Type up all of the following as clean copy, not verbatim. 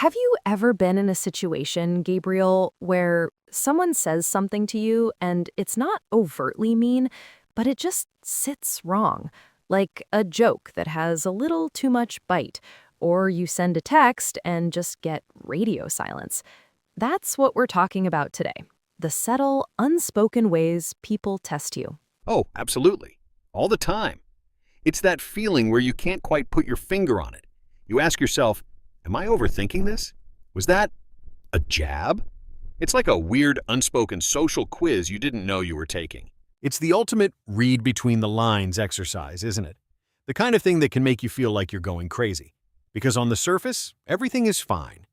Have you ever been in a situation, Gabriel, where someone says something to you and it's not overtly mean, but it just sits wrong? Like a joke that has a little too much bite, or you send a text and just get radio silence. That's what we're talking about today. The subtle, unspoken ways people test you. Oh, absolutely. All the time. It's that feeling where you can't quite put your finger on it. You ask yourself, am I overthinking this? Was that a jab? It's like a weird, unspoken social quiz you didn't know you were taking. It's the ultimate read between the lines exercise, isn't it? The kind of thing that can make you feel like you're going crazy. Because on the surface, everything is fine.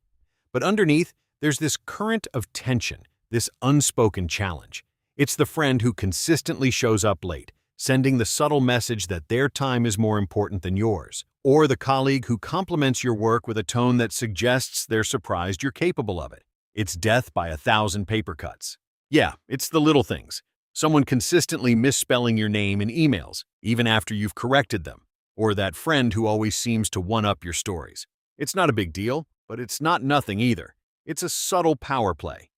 But underneath, there's this current of tension, this unspoken challenge. It's the friend who consistently shows up late, sending the subtle message that their time is more important than yours. Or the colleague who compliments your work with a tone that suggests they're surprised you're capable of it. It's death by 1,000 paper cuts. Yeah, it's the little things. Someone consistently misspelling your name in emails, even after you've corrected them. Or that friend who always seems to one-up your stories. It's not a big deal, but it's not nothing either. It's a subtle power play.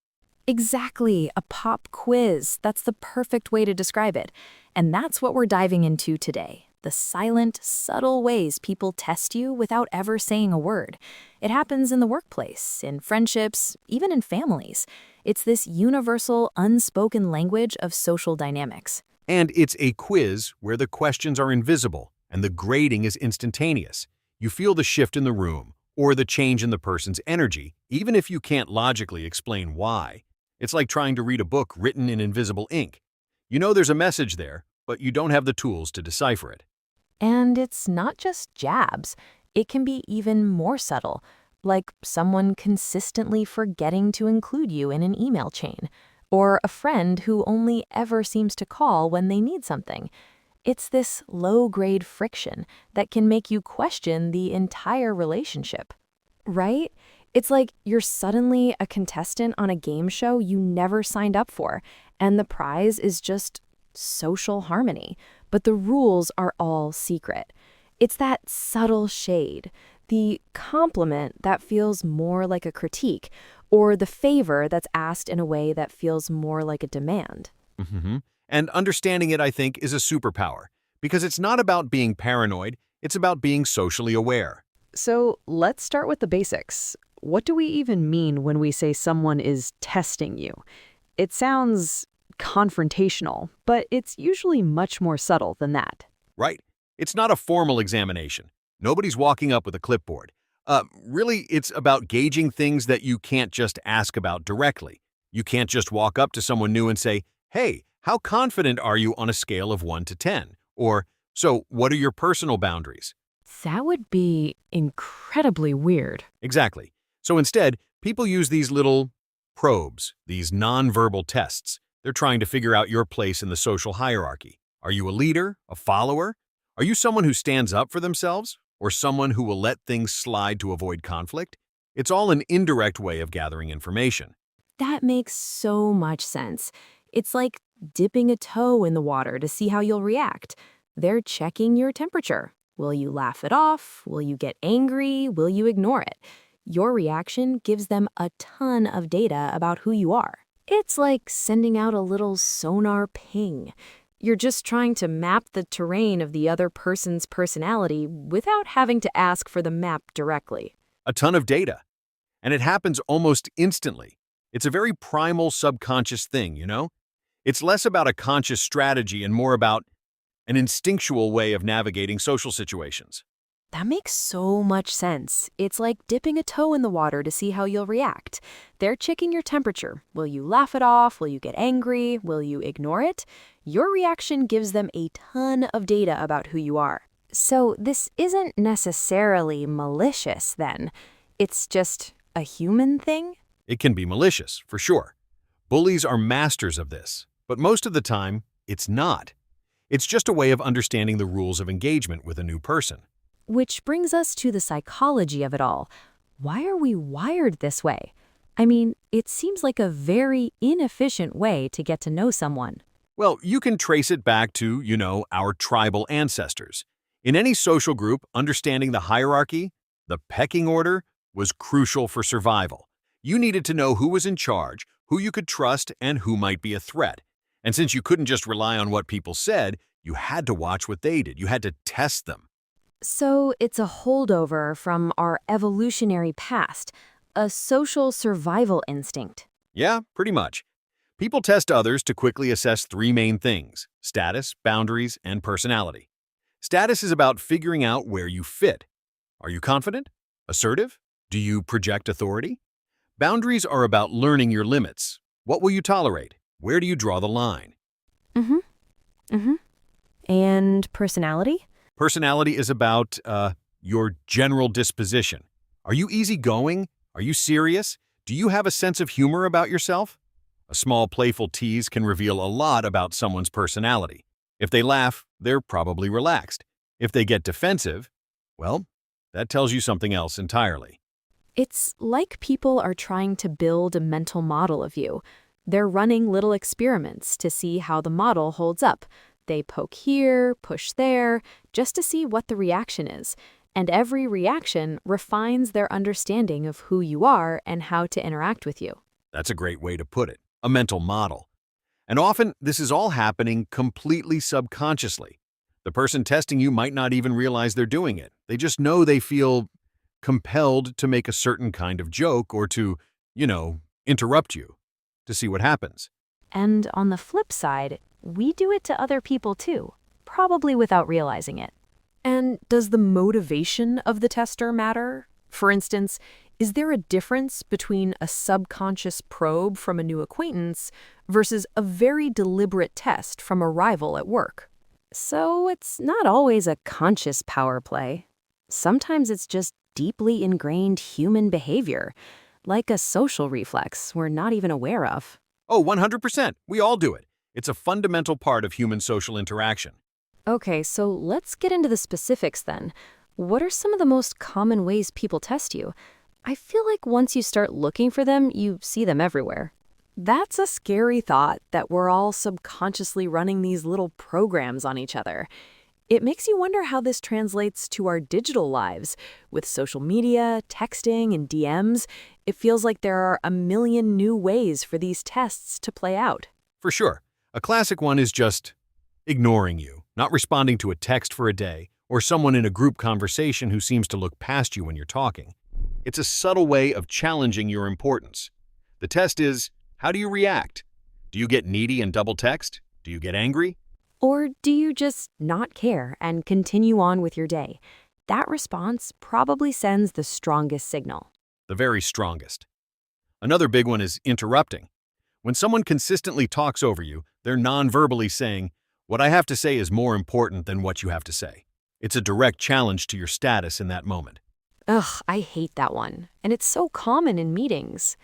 Exactly, a pop quiz. That's the perfect way to describe it. And that's what we're diving into today. The silent, subtle ways people test you without ever saying a word. It happens in the workplace, in friendships, even in families. It's this universal, unspoken language of social dynamics. And it's a quiz where the questions are invisible and the grading is instantaneous. You feel the shift in the room or the change in the person's energy, even if you can't logically explain why. It's like trying to read a book written in invisible ink. You know there's a message there, but you don't have the tools to decipher it. And it's not just jabs. It can be even more subtle, like someone consistently forgetting to include you in an email chain, or a friend who only ever seems to call when they need something. It's this low-grade friction that can make you question the entire relationship. Right? It's like you're suddenly a contestant on a game show you never signed up for, and the prize is just social harmony, but the rules are all secret. It's that subtle shade, the compliment that feels more like a critique, or the favor that's asked in a way that feels more like a demand. hmm And understanding it, I think, is a superpower. Because it's not about being paranoid, it's about being socially aware. So let's start with the basics. What do we even mean when we say someone is testing you? It sounds confrontational, but it's usually much more subtle than that. Right? It's not a formal examination. Nobody's walking up with a clipboard. Really, it's about gauging things that you can't just ask about directly. You can't just walk up to someone new and say, hey, how confident are you on a scale of 1 to 10? Or, so what are your personal boundaries? That would be incredibly weird. Exactly. So instead, people use these little probes, these nonverbal tests. They're trying to figure out your place in the social hierarchy. Are you a leader, a follower? Are you someone who stands up for themselves? Or someone who will let things slide to avoid conflict? It's all an indirect way of gathering information. That makes so much sense. It's like dipping a toe in the water to see how you'll react. They're checking your temperature. Will you laugh it off? Will you get angry? Will you ignore it? Your reaction gives them a ton of data about who you are. It's like sending out a little sonar ping. You're just trying to map the terrain of the other person's personality without having to ask for the map directly. A ton of data. And it happens almost instantly. It's a very primal subconscious thing, you know? It's less about a conscious strategy and more about an instinctual way of navigating social situations. That makes so much sense. It's like dipping a toe in the water to see how you'll react. They're checking your temperature. Will you laugh it off? Will you get angry? Will you ignore it? Your reaction gives them a ton of data about who you are. So this isn't necessarily malicious then. It's just a human thing? It can be malicious, for sure. Bullies are masters of this, but most of the time, it's not. It's just a way of understanding the rules of engagement with a new person. Which brings us to the psychology of it all. Why are we wired this way? I mean, it seems like a very inefficient way to get to know someone. Well, you can trace it back to, our tribal ancestors. In any social group, understanding the hierarchy, the pecking order, was crucial for survival. You needed to know who was in charge, who you could trust, and who might be a threat. And since you couldn't just rely on what people said, you had to watch what they did. You had to test them. So it's a holdover from our evolutionary past, a social survival instinct. Yeah, pretty much. People test others to quickly assess three main things: status, boundaries, and personality. Status is about figuring out where you fit. Are you confident? Assertive? Do you project authority? Boundaries are about learning your limits. What will you tolerate? Where do you draw the line? Mm-hmm. Mm-hmm. And personality? Personality is about your general disposition. Are you easygoing? Are you serious? Do you have a sense of humor about yourself? A small playful tease can reveal a lot about someone's personality. If they laugh, they're probably relaxed. If they get defensive, well, that tells you something else entirely. It's like people are trying to build a mental model of you. They're running little experiments to see how the model holds up. They poke here, push there, just to see what the reaction is. And every reaction refines their understanding of who you are and how to interact with you. That's a great way to put it, a mental model. And often, this is all happening completely subconsciously. The person testing you might not even realize they're doing it. They just know they feel compelled to make a certain kind of joke or to, interrupt you to see what happens. And on the flip side, we do it to other people too, probably without realizing it. And does the motivation of the tester matter? For instance, is there a difference between a subconscious probe from a new acquaintance versus a very deliberate test from a rival at work? So it's not always a conscious power play. Sometimes it's just deeply ingrained human behavior, like a social reflex we're not even aware of. Oh, 100%. We all do it. It's a fundamental part of human social interaction. Okay, so let's get into the specifics then. What are some of the most common ways people test you? I feel like once you start looking for them, you see them everywhere. That's a scary thought, that we're all subconsciously running these little programs on each other. It makes you wonder how this translates to our digital lives. With social media, texting, and DMs, it feels like there are a million new ways for these tests to play out. For sure. A classic one is just ignoring you, not responding to a text for a day, or someone in a group conversation who seems to look past you when you're talking. It's a subtle way of challenging your importance. The test is, how do you react? Do you get needy and double text? Do you get angry? Or do you just not care and continue on with your day? That response probably sends the strongest signal. The very strongest. Another big one is interrupting. When someone consistently talks over you, they're non-verbally saying, "What I have to say is more important than what you have to say." It's a direct challenge to your status in that moment. Ugh, I hate that one. And it's so common in meetings.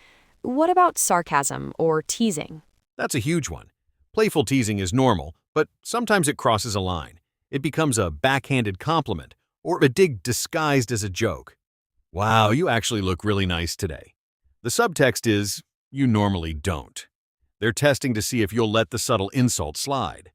What about sarcasm or teasing? That's a huge one. Playful teasing is normal, but sometimes it crosses a line. It becomes a backhanded compliment or a dig disguised as a joke. "Wow, you actually look really nice today." The subtext is, you normally don't. They're testing to see if you'll let the subtle insult slide.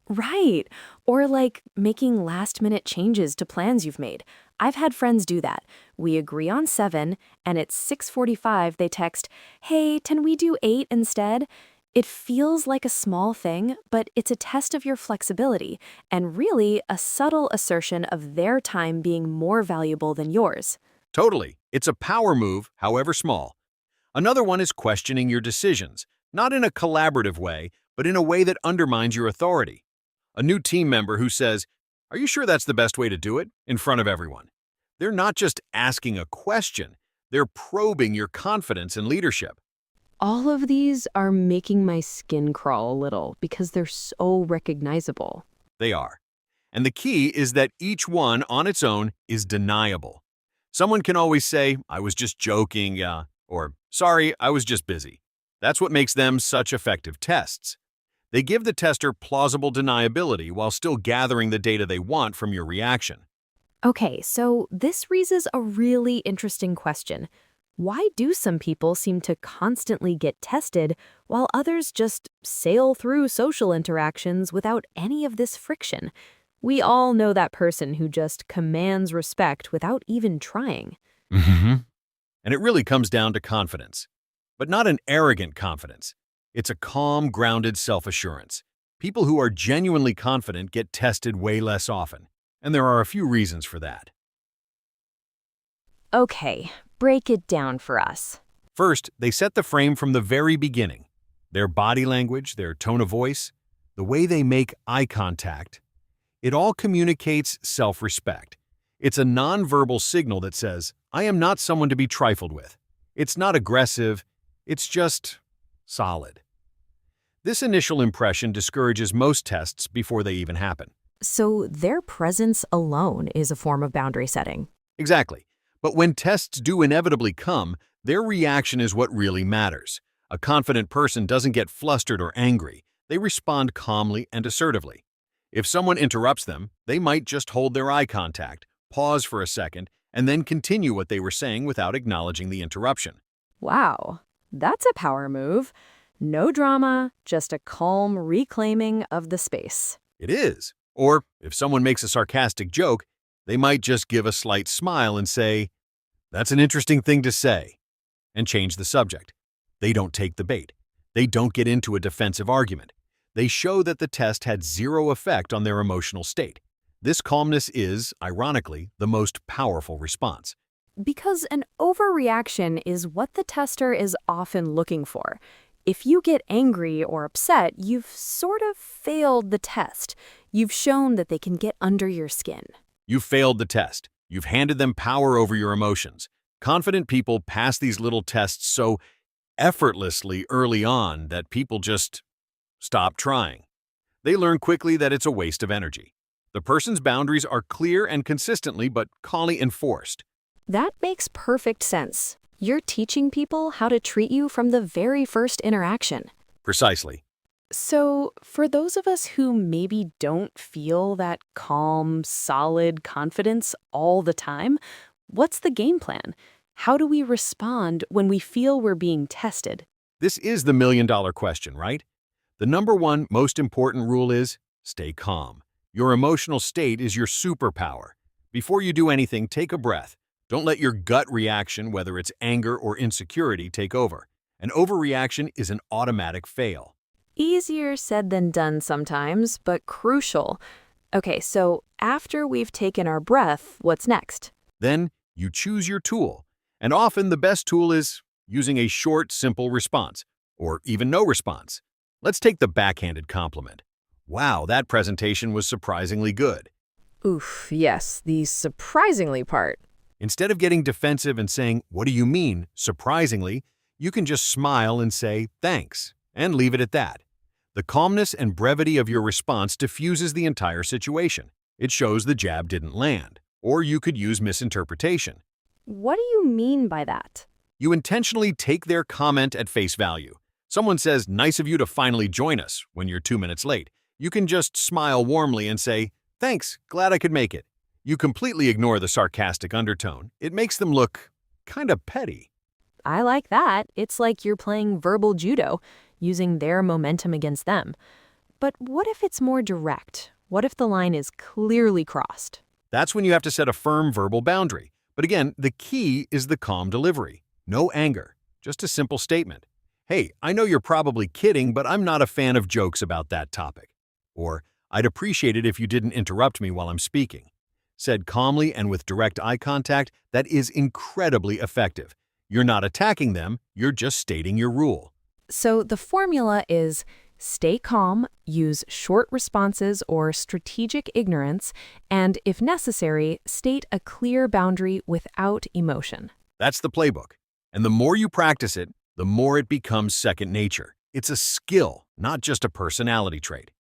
Right. Or like making last-minute changes to plans you've made. I've had friends do that. We agree on 7, and at 6:45 they text, "Hey, can we do 8 instead?" It feels like a small thing, but it's a test of your flexibility, and really a subtle assertion of their time being more valuable than yours. Totally. It's a power move, however small. Another one is questioning your decisions, not in a collaborative way, but in a way that undermines your authority. A new team member who says, "Are you sure that's the best way to do it?" in front of everyone. They're not just asking a question, they're probing your confidence and leadership. All of these are making my skin crawl a little because they're so recognizable. They are. And the key is that each one on its own is deniable. Someone can always say, "I was just joking," or "Sorry, I was just busy." That's what makes them such effective tests. They give the tester plausible deniability while still gathering the data they want from your reaction. Okay, so this raises a really interesting question. Why do some people seem to constantly get tested while others just sail through social interactions without any of this friction? We all know that person who just commands respect without even trying. And it really comes down to confidence. But not an arrogant confidence. It's a calm, grounded self-assurance. People who are genuinely confident get tested way less often. And there are a few reasons for that. Okay, break it down for us. First, they set the frame from the very beginning. Their body language, their tone of voice, the way they make eye contact, it all communicates self-respect. It's a nonverbal signal that says, I am not someone to be trifled with. It's not aggressive, it's just solid. This initial impression discourages most tests before they even happen. So their presence alone is a form of boundary setting. Exactly. But when tests do inevitably come, their reaction is what really matters. A confident person doesn't get flustered or angry. They respond calmly and assertively. If someone interrupts them, they might just hold their eye contact, pause for a second, and then continue what they were saying without acknowledging the interruption. Wow, that's a power move. No drama, just a calm reclaiming of the space. It is. Or if someone makes a sarcastic joke, they might just give a slight smile and say, "That's an interesting thing to say," and change the subject. They don't take the bait. They don't get into a defensive argument. They show that the test had zero effect on their emotional state. This calmness is, ironically, the most powerful response. Because an overreaction is what the tester is often looking for. If you get angry or upset, you've sort of failed the test. You've shown that they can get under your skin. You've failed the test. You've handed them power over your emotions. Confident people pass these little tests so effortlessly early on that people just stop trying. They learn quickly that it's a waste of energy. The person's boundaries are clear and consistently but calmly enforced. That makes perfect sense. You're teaching people how to treat you from the very first interaction. Precisely. So, for those of us who maybe don't feel that calm, solid confidence all the time, what's the game plan? How do we respond when we feel we're being tested? This is the million-dollar question, right? The number one most important rule is stay calm. Your emotional state is your superpower. Before you do anything, take a breath. Don't let your gut reaction, whether it's anger or insecurity, take over. An overreaction is an automatic fail. Easier said than done sometimes, but crucial. Okay, so after we've taken our breath, what's next? Then you choose your tool. And often the best tool is using a short, simple response, or even no response. Let's take the backhanded compliment. Wow, that presentation was surprisingly good. Oof, yes, the surprisingly part. Instead of getting defensive and saying, "What do you mean?" surprisingly, you can just smile and say, "Thanks," and leave it at that. The calmness and brevity of your response diffuses the entire situation. It shows the jab didn't land, or you could use misinterpretation. What do you mean by that? You intentionally take their comment at face value. Someone says, "Nice of you to finally join us," when you're 2 minutes late. You can just smile warmly and say, "Thanks, glad I could make it." You completely ignore the sarcastic undertone. It makes them look kind of petty. I like that. It's like you're playing verbal judo, using their momentum against them. But what if it's more direct? What if the line is clearly crossed? That's when you have to set a firm verbal boundary. But again, the key is the calm delivery. No anger, just a simple statement. "Hey, I know you're probably kidding, but I'm not a fan of jokes about that topic." Or, "I'd appreciate it if you didn't interrupt me while I'm speaking." Said calmly and with direct eye contact, that is incredibly effective. You're not attacking them, you're just stating your rule. So the formula is stay calm, use short responses or strategic ignorance, and if necessary, state a clear boundary without emotion. That's the playbook. And the more you practice it, the more it becomes second nature. It's a skill, not just a personality trait.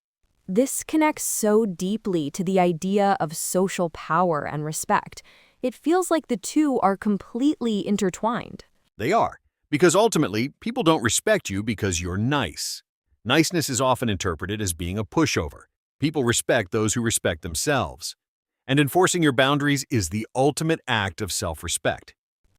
This connects so deeply to the idea of social power and respect. It feels like the two are completely intertwined. They are, because ultimately, people don't respect you because you're nice. Niceness is often interpreted as being a pushover. People respect those who respect themselves. And enforcing your boundaries is the ultimate act of self-respect.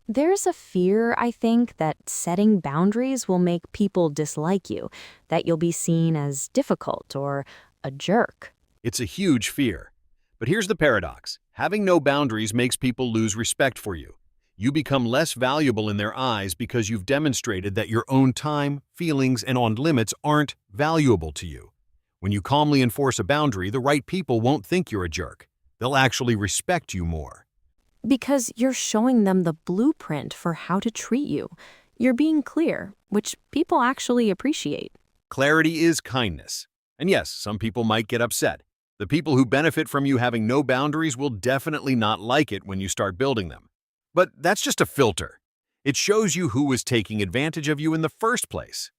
There's a fear, I think, that setting boundaries will make people dislike you, that you'll be seen as difficult or a jerk. It's a huge fear. But here's the paradox. Having no boundaries makes people lose respect for you. You become less valuable in their eyes because you've demonstrated that your own time, feelings, and on limits aren't valuable to you. When you calmly enforce a boundary, the right people won't think you're a jerk. They'll actually respect you more. Because you're showing them the blueprint for how to treat you. You're being clear, which people actually appreciate. Clarity is kindness. And yes, some people might get upset. The people who benefit from you having no boundaries will definitely not like it when you start building them. But that's just a filter. It shows you who was taking advantage of you in the first place.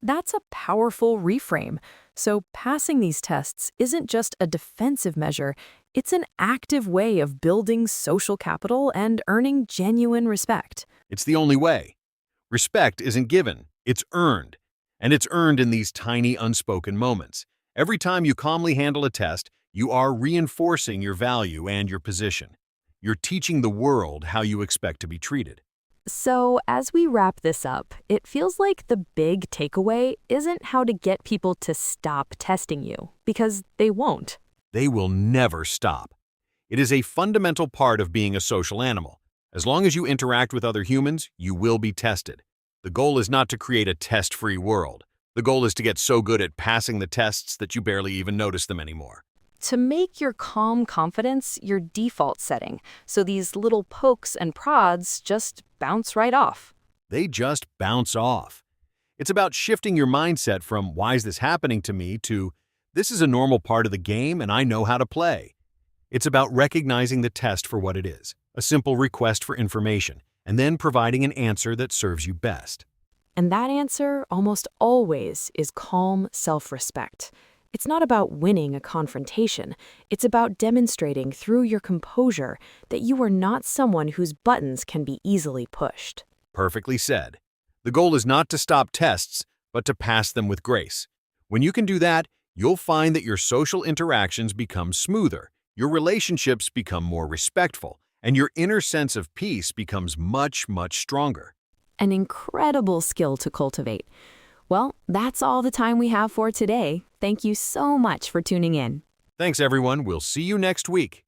That's a powerful reframe. So passing these tests isn't just a defensive measure, it's an active way of building social capital and earning genuine respect. It's the only way. Respect isn't given, it's earned. And it's earned in these tiny, unspoken moments. Every time you calmly handle a test, you are reinforcing your value and your position. You're teaching the world how you expect to be treated. So, as we wrap this up, it feels like the big takeaway isn't how to get people to stop testing you, because they won't. They will never stop. It is a fundamental part of being a social animal. As long as you interact with other humans, you will be tested. The goal is not to create a test-free world. The goal is to get so good at passing the tests that you barely even notice them anymore. To make your calm confidence your default setting, so these little pokes and prods just bounce right off. They just bounce off. It's about shifting your mindset from, why is this happening to me, to, this is a normal part of the game and I know how to play. It's about recognizing the test for what it is, a simple request for information, and then providing an answer that serves you best. And that answer almost always is calm self-respect. It's not about winning a confrontation. It's about demonstrating through your composure that you are not someone whose buttons can be easily pushed. Perfectly said. The goal is not to stop tests, but to pass them with grace. When you can do that, you'll find that your social interactions become smoother, your relationships become more respectful, and your inner sense of peace becomes much, much stronger. An incredible skill to cultivate. Well, that's all the time we have for today. Thank you so much for tuning in. Thanks, everyone. We'll see you next week.